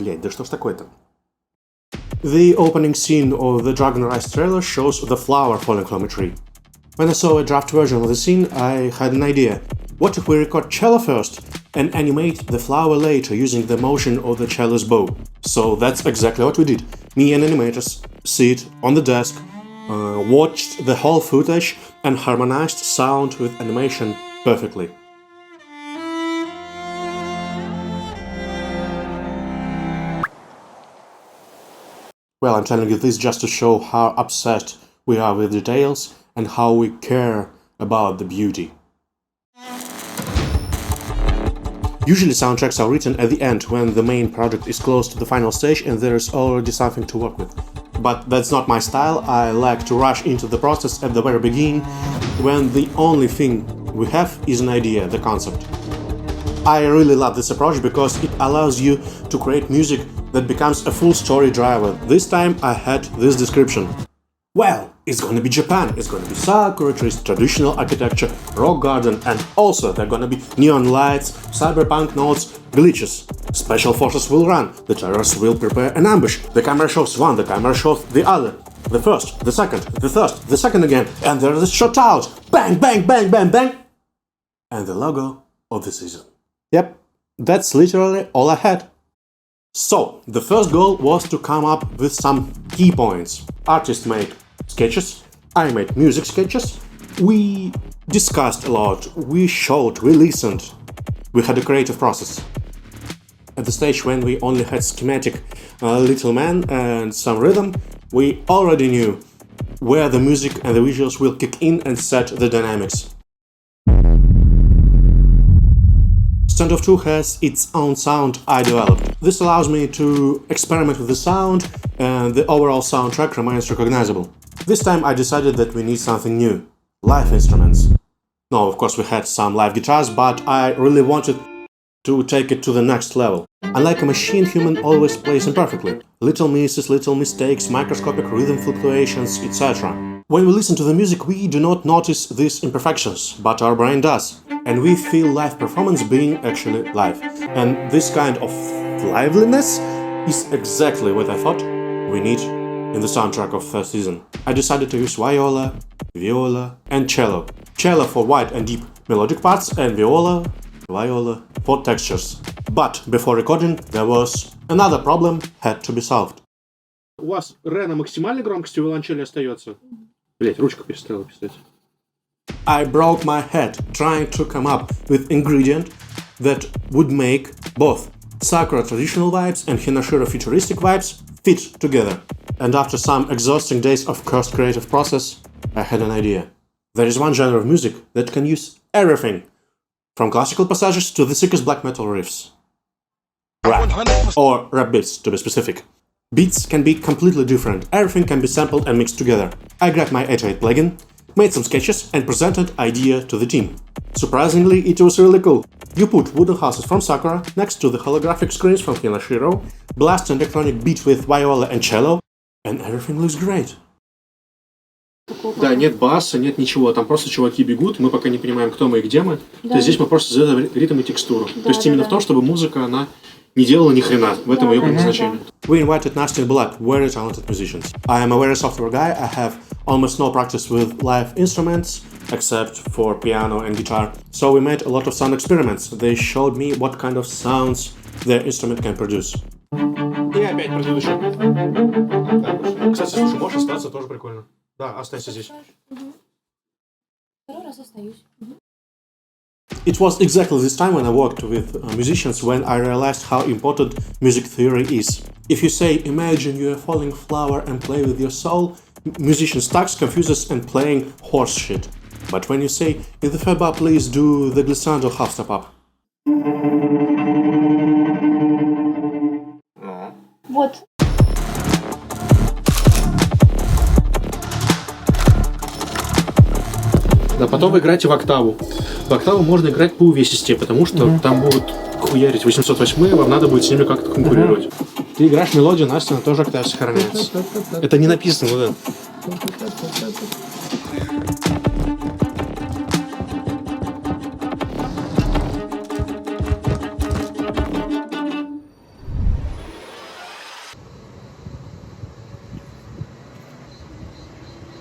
Блять, да что ж такое-то? The opening scene of the Dragon Rise trailer shows the flower falling from a tree. When I saw a draft version of the scene, I had an idea. What if we record cello first and animate the flower later using the motion of the cello's bow? So that's exactly what we did. Me and animators sit on the desk, watched the whole footage and harmonized sound with animation perfectly. Well, I'm telling you this just to show how obsessed we are with details and how we care about the beauty. Usually soundtracks are written at the end when the main project is close to the final stage and there is already something to work with. But that's not my style. I like to rush into the process at the very beginning when the only thing we have is an idea, the concept. I really love this approach because it allows you to create music that becomes a full story driver. This time I had this description. Well, it's gonna be Japan, it's gonna be sakura trees, traditional architecture, rock garden, and also there are gonna be neon lights, cyberpunk notes, glitches. Special forces will run, the terrorists will prepare an ambush, the camera shows one, the camera shows the other. The first, the second, the third, the second again, and there is a shot out! Bang, bang, bang, bang, bang! And the logo of the season. Yep, that's literally all I had. So, the first goal was to come up with some key points. Artists made sketches, I made music sketches, we discussed a lot, we showed, we listened, we had a creative process. At the stage when we only had schematic little man and some rhythm, we already knew where the music and the visuals will kick in and set the dynamics. Standoff 2 has its own sound I developed. This allows me to experiment with the sound and the overall soundtrack remains recognizable. This time I decided that we need something new. Live instruments. No, of course we had some live guitars, but I really wanted to take it to the next level. Unlike a machine, human always plays imperfectly. Little misses, little mistakes, microscopic rhythm fluctuations, etc. When we listen to the music, we do not notice these imperfections, but our brain does. And we feel live performance being actually live. And this kind of liveliness is exactly what I thought we need in the soundtrack of third season. I decided to use viola, and cello. Cello for wide and deep melodic parts and viola for textures. But before recording, there was another problem had to be solved. У вас ре на максимальной громкости у виолончели остается? Блять, ручка перестала писать. I broke my head trying to come up with ingredient that would make both Sakura traditional vibes and Hinashiro futuristic vibes fit together. And after some exhausting days of cursed creative process, I had an idea. There is one genre of music that can use everything, from classical passages to the sickest black metal riffs. Rap, or rap beats to be specific. Beats can be completely different, everything can be sampled and mixed together. I grabbed my 808 plugin, made some sketches and presented idea to the team. Surprisingly, it was really cool. You put wooden houses from Sakura next to the holographic screens from Hinashiro, blast an electronic beat with viola and cello, and everything looks great. Да, нет баса, нет ничего, там просто чуваки бегут, мы пока не понимаем, кто мы и где мы. Да. То есть здесь мы просто задаем ритм и текстуру. Да, то есть именно в том, чтобы музыка, она не делала ни хрена. В этом ее предназначение. We invited Nasty and Bulat, very talented musicians. I am a very software guy, I have almost no practice with live instruments, except for piano and guitar. So we made a lot of sound experiments. They showed me what kind of sounds their instrument can produce. И опять предыдущий. Кстати, слушай, можешь остаться, тоже прикольно. Да, останься здесь. Второй раз остаюсь. It was exactly this time when I worked with musicians when I realized how important music theory is. If you say, imagine you're a falling flower and play with your soul, musician stucks, confuses and playing horse shit. But when you say, in the third bar please do the glissando half step up. Вот. Да, потом вы играете в октаву. В октаву можно играть по увесистее, потому что там будут хуярить 808, вам надо будет с ними как-то конкурировать. Ты играешь мелодию, Настя, она тоже октаве сохраняется. Это не написано, да.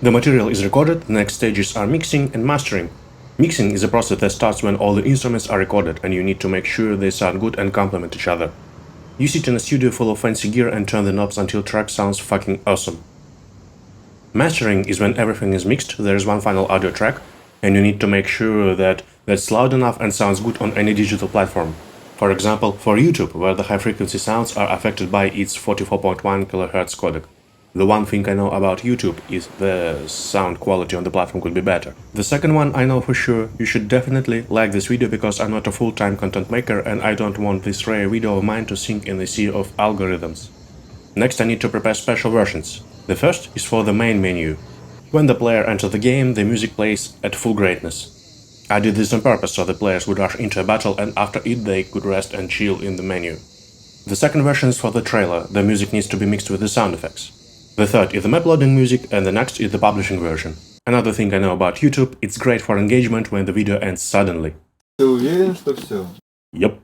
The material is recorded, the next stages are mixing and mastering. Mixing is a process that starts when all the instruments are recorded and you need to make sure they sound good and complement each other. You sit in a studio full of fancy gear and turn the knobs until track sounds fucking awesome. Mastering is when everything is mixed, there is one final audio track, and you need to make sure that that's loud enough and sounds good on any digital platform. For example, for YouTube, where the high-frequency sounds are affected by its 44.1 kHz codec. The one thing I know about YouTube is the sound quality on the platform could be better. The second one I know for sure, you should definitely like this video because I'm not a full-time content maker and I don't want this rare video of mine to sink in the sea of algorithms. Next I need to prepare special versions. The first is for the main menu. When the player enters the game, the music plays at full greatness. I did this on purpose so the players would rush into a battle and after it they could rest and chill in the menu. The second version is for the trailer, the music needs to be mixed with the sound effects. The third is the map loading music and the next is the publishing version. Another thing I know about YouTube, it's great for engagement when the video ends suddenly. Ты уверен, что все? Yep.